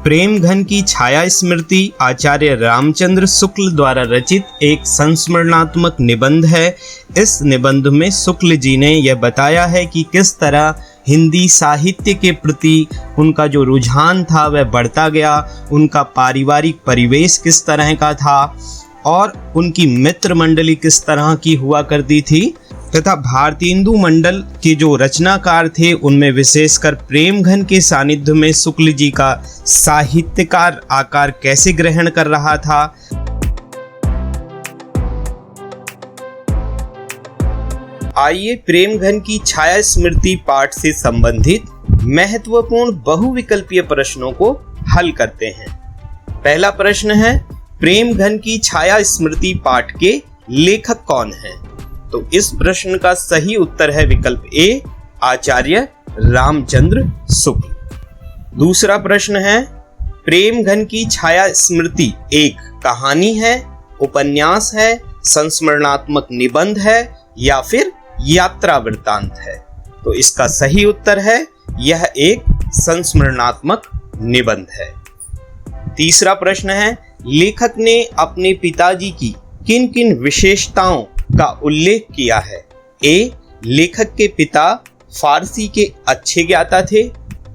प्रेमघन की छाया स्मृति आचार्य रामचंद्र शुक्ल द्वारा रचित एक संस्मरणात्मक निबंध है। इस निबंध में शुक्ल जी ने यह बताया है कि किस तरह हिंदी साहित्य के प्रति उनका जो रुझान था वह बढ़ता गया, उनका पारिवारिक परिवेश किस तरह का था और उनकी मित्र मंडली किस तरह की हुआ करती थी, तथा भारतेंदु मंडल के जो रचनाकार थे उनमें विशेषकर प्रेमघन के सानिध्य में शुक्ल जी का साहित्यकार आकार कैसे ग्रहण कर रहा था। आइए प्रेमघन की छाया स्मृति पाठ से संबंधित महत्वपूर्ण बहुविकल्पीय प्रश्नों को हल करते हैं। पहला प्रश्न है, प्रेमघन की छाया स्मृति पाठ के लेखक कौन हैं? तो इस प्रश्न का सही उत्तर है विकल्प ए, आचार्य रामचंद्र शुक्ल। दूसरा प्रश्न है, प्रेमघन की छाया स्मृति एक कहानी है, उपन्यास है, संस्मरणात्मक निबंध है या फिर यात्रा वृत्तांत है? तो इसका सही उत्तर है यह एक संस्मरणात्मक निबंध है। तीसरा प्रश्न है, लेखक ने अपने पिताजी की किन किन विशेषताओं का उल्लेख किया है? ए, लेखक के पिता फारसी के अच्छे ज्ञाता थे।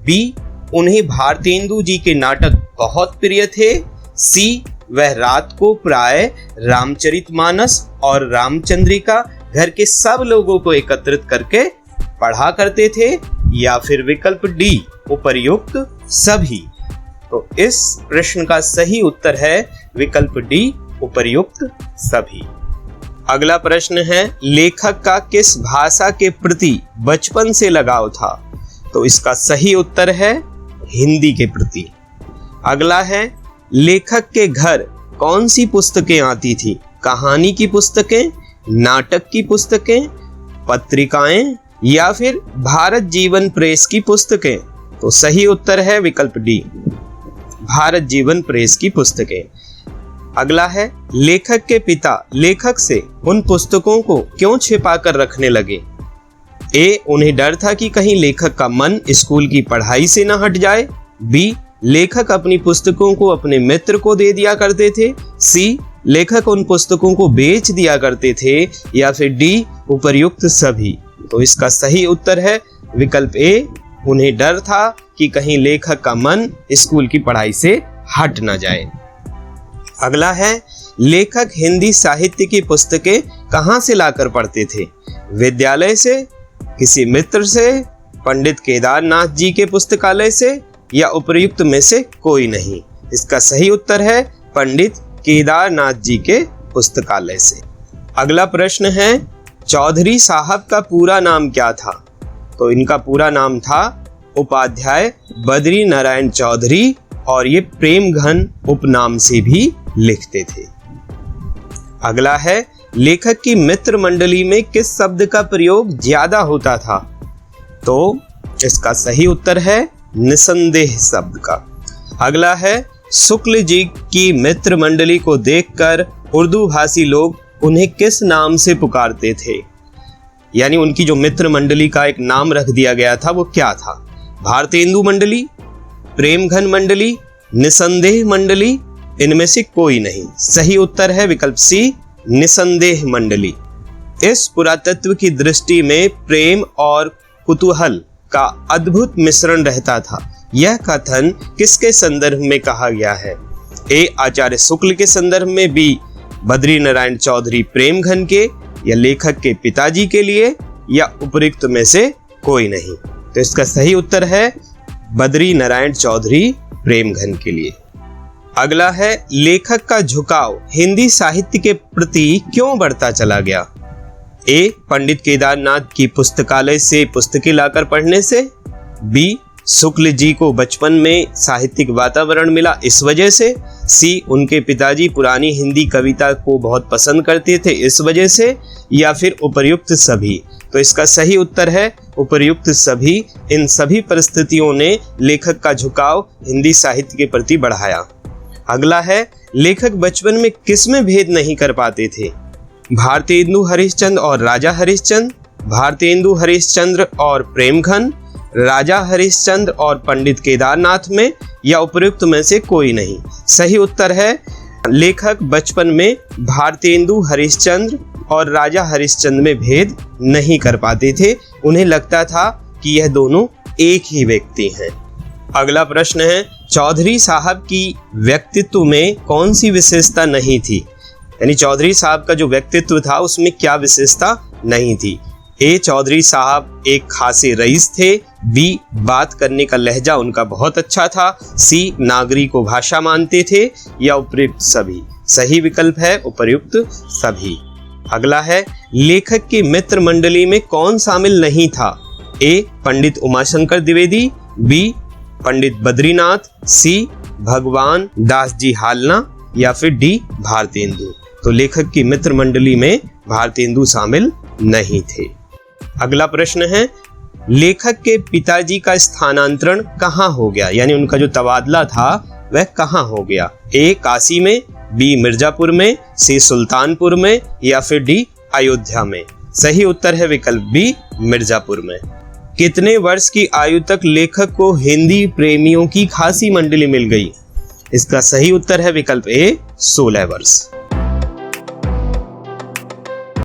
बी, उन्हें भारतेंदु जी के नाटक बहुत प्रिय थे। सी, वह रात को प्राय रामचरितमानस और रामचंद्रिका घर के सब लोगों को एकत्रित करके पढ़ा करते थे। या फिर विकल्प डी, उपर्युक्त सभी। तो इस प्रश्न का सही उत्तर है विकल्प डी, उपर्युक्त सभी। अगला प्रश्न है, लेखक का किस भाषा के प्रति बचपन से लगाव था? तो इसका सही उत्तर है हिंदी के प्रति। अगला है, लेखक के घर कौन सी पुस्तकें आती थी? कहानी की पुस्तकें, नाटक की पुस्तकें, पत्रिकाएं या फिर भारत जीवन प्रेस की पुस्तकें? तो सही उत्तर है विकल्प डी, भारत जीवन प्रेस की पुस्तकें। अगला है, लेखक के पिता लेखक से उन पुस्तकों को क्यों छिपा कर रखने लगे? ए, उन्हें डर था कि कहीं लेखक का मन स्कूल की पढ़ाई से न हट जाए। बी, लेखक अपनी पुस्तकों को अपने मित्र को दे दिया करते थे। सी, लेखक उन पुस्तकों को बेच दिया करते थे। या फिर डी, उपर्युक्त सभी। तो इसका सही उत्तर है विकल्प ए, उन्हें डर था कि कहीं लेखक का मन स्कूल की पढ़ाई से हट न जाए। अगला है, लेखक हिंदी साहित्य की पुस्तकें कहां से लाकर पढ़ते थे? विद्यालय से, किसी मित्र से, पंडित केदारनाथ जी के पुस्तकालय से या उपर्युक्त में से कोई नहीं? इसका सही उत्तर है पंडित केदारनाथ जी के पुस्तकालय से। अगला प्रश्न है, चौधरी साहब का पूरा नाम क्या था? तो इनका पूरा नाम था उपाध्याय बद्री नारायण चौधरी और ये प्रेमघन उपनाम से भी लिखते थे। अगला है, लेखक की मित्र मंडली में किस शब्द का प्रयोग ज्यादा होता था? तो इसका सही उत्तर है निसंदेह शब्द का। अगला है, शुक्ल जी की मित्र मंडली को देखकर उर्दू भाषी लोग उन्हें किस नाम से पुकारते थे? यानी उनकी जो मित्र मंडली का एक नाम रख दिया गया था वो क्या था? भारतेंदु मंडली, प्रेमघन मंडली, निसंदेह मंडली, इनमें से कोई नहीं। सही उत्तर है विकल्प सी, निसंदेह मंडली। इस पुरातत्व की दृष्टि में प्रेम और कुतूहल का अद्भुत मिश्रण रहता था। यह कथन किसके संदर्भ में कहा गया है? ए, आचार्य शुक्ल के संदर्भ में। बी, बद्री नारायण चौधरी प्रेमघन के या लेखक के पिताजी के लिए या उपर्युक्त में से कोई नहीं? तो इसका सही उत्तर है बद्री नारायण चौधरी प्रेमघन के लिए। अगला है, लेखक का झुकाव हिंदी साहित्य के प्रति क्यों बढ़ता चला गया? ए, पंडित केदारनाथ की पुस्तकालय से पुस्तकें लाकर पढ़ने से। बी, शुक्ल जी को बचपन में साहित्यिक वातावरण मिला इस वजह से। सी, उनके पिताजी पुरानी हिंदी कविता को बहुत पसंद करते थे इस वजह से। या फिर उपर्युक्त सभी। तो इसका सही उत्तर है उपर्युक्त सभी। इन सभी परिस्थितियों ने लेखक का झुकाव हिंदी साहित्य के प्रति बढ़ाया। अगला है, लेखक बचपन में किसमें भेद नहीं कर पाते थे? भारतेंदु हरिश्चंद्र और राजा हरिश्चंद्र, भारतेंदु हरिश्चंद्र और प्रेमघन, राजा हरिश्चंद्र और पंडित केदारनाथ में, या उपयुक्त में से कोई नहीं? सही उत्तर है लेखक बचपन में भारतेंदु हरिश्चंद्र और राजा हरिश्चंद्र में भेद नहीं कर पाते थे, उन्हें लगता था कि यह दोनों एक ही व्यक्ति हैं। अगला प्रश्न है, चौधरी साहब की व्यक्तित्व में कौन सी विशेषता नहीं थी? यानी चौधरी साहब का जो व्यक्तित्व था उसमें क्या विशेषता नहीं थी? ए, चौधरी साहब एक खासे रईस थे। बी, बात करने का लहजा उनका बहुत अच्छा था। सी, नागरिक को भाषा मानते थे। या उपयुक्त सभी? सही विकल्प है उपयुक्त सभी। अगला है, लेखक की मित्र मंडली में कौन शामिल नहीं था? ए, पंडित उमाशंकर द्विवेदी। बी, पंडित बद्रीनाथ। सी, भगवान दास जी हालना। या फिर डी, भारतेंदु। तो लेखक की मित्र मंडली में भारतेंदु शामिल नहीं थे। अगला प्रश्न है, लेखक के पिताजी का स्थानांतरण कहाँ हो गया? यानी उनका जो तबादला था वह कहाँ हो गया? ए, काशी में। बी, मिर्जापुर में। सी, सुल्तानपुर में। या फिर डी, अयोध्या में? सही उत्तर है विकल्प बी, मिर्जापुर में। कितने वर्ष की आयु तक लेखक को हिंदी प्रेमियों की खासी मंडली मिल गई? इसका सही उत्तर है विकल्प ए, 16 वर्ष।